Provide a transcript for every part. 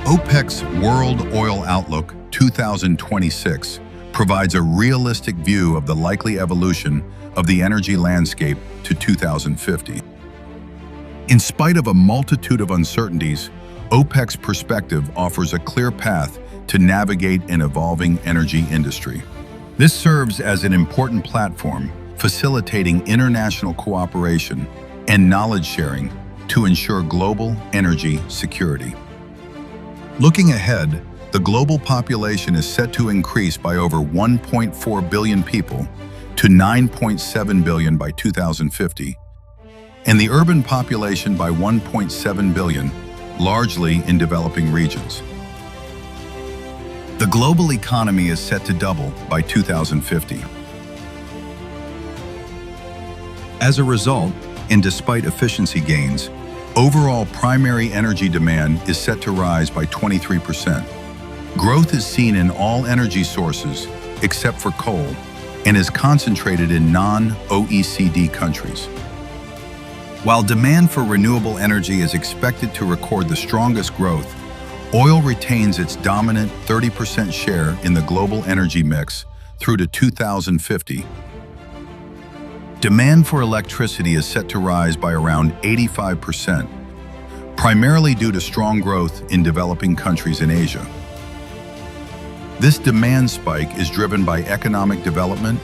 OPEC's World Oil Outlook 2026 provides a realistic view of the likely evolution of the energy landscape to 2050. In spite of a multitude of uncertainties, OPEC's perspective offers a clear path to navigate an evolving energy industry. This serves as an important platform, facilitating international cooperation and knowledge sharing to ensure global energy security. Looking ahead, the global population is set to increase by over 1.4 billion people to 9.7 billion by 2050, and the urban population by 1.7 billion, largely in developing regions. The global economy is set to double by 2050. As a result, and despite efficiency gains, overall primary energy demand is set to rise by 23%. Growth is seen in all energy sources except for coal and is concentrated in non-OECD countries. While demand for renewable energy is expected to record the strongest growth, oil retains its dominant 30% share in the global energy mix through to 2050. Demand for electricity is set to rise by around 85%, primarily due to strong growth in developing countries in Asia. This demand spike is driven by economic development,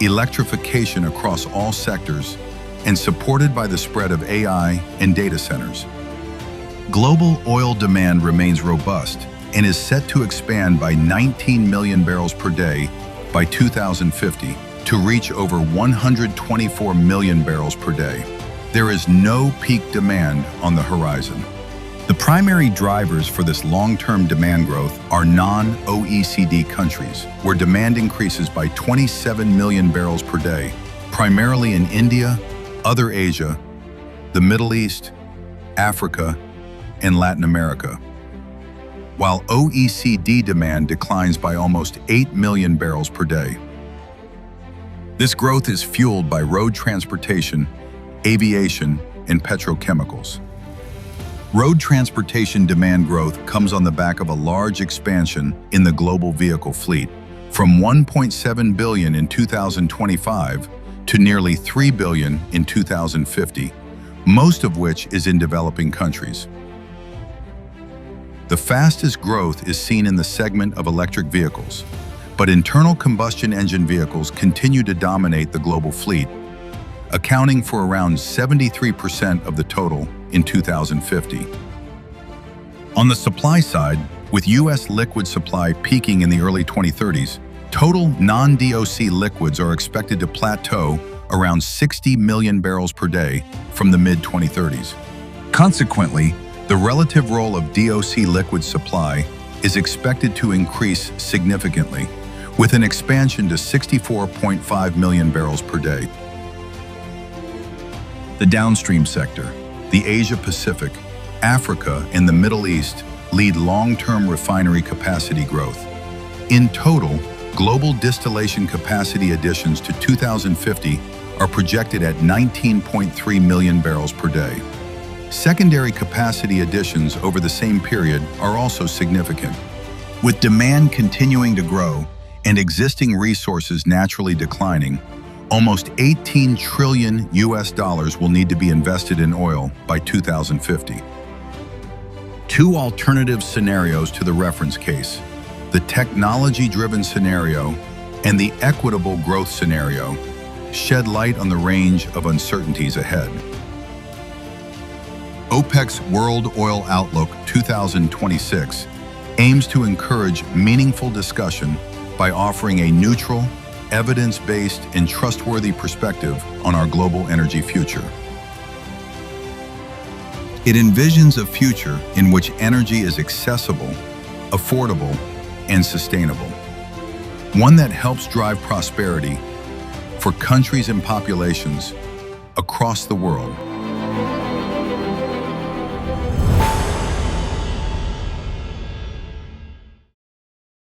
electrification across all sectors, and supported by the spread of AI and data centers. Global oil demand remains robust and is set to expand by 19 million barrels per day by 2050 to reach over 124 million barrels per day. There is no peak demand on the horizon. The primary drivers for this long-term demand growth are non-OECD countries, where demand increases by 27 million barrels per day, primarily in India, other Asia, the Middle East, Africa, and Latin America, while OECD demand declines by almost 8 million barrels per day. This growth is fueled by road transportation, aviation, and petrochemicals. Road transportation demand growth comes on the back of a large expansion in the global vehicle fleet, from 1.7 billion in 2025 to nearly 3 billion in 2050, most of which is in developing countries. The fastest growth is seen in the segment of electric vehicles, but internal combustion engine vehicles continue to dominate the global fleet, accounting for around 73% of the total in 2050. On the supply side, with U.S. liquid supply peaking in the early 2030s, total non-DOC liquids are expected to plateau around 60 million barrels per day from the mid-2030s. Consequently, the relative role of DOC liquid supply is expected to increase significantly, with an expansion to 64.5 million barrels per day. The downstream sector, the Asia-Pacific, Africa, and the Middle East lead long-term refinery capacity growth. In total, global distillation capacity additions to 2050 are projected at 19.3 million barrels per day. Secondary capacity additions over the same period are also significant. With demand continuing to grow and existing resources naturally declining, almost 18 trillion US dollars will need to be invested in oil by 2050. Two alternative scenarios to the reference case, the technology-driven scenario and the equitable growth scenario, shed light on the range of uncertainties ahead. OPEC's World Oil Outlook 2026 aims to encourage meaningful discussion by offering a neutral, evidence-based, and trustworthy perspective on our global energy future. It envisions a future in which energy is accessible, affordable, and sustainable. One that helps drive prosperity for countries and populations across the world.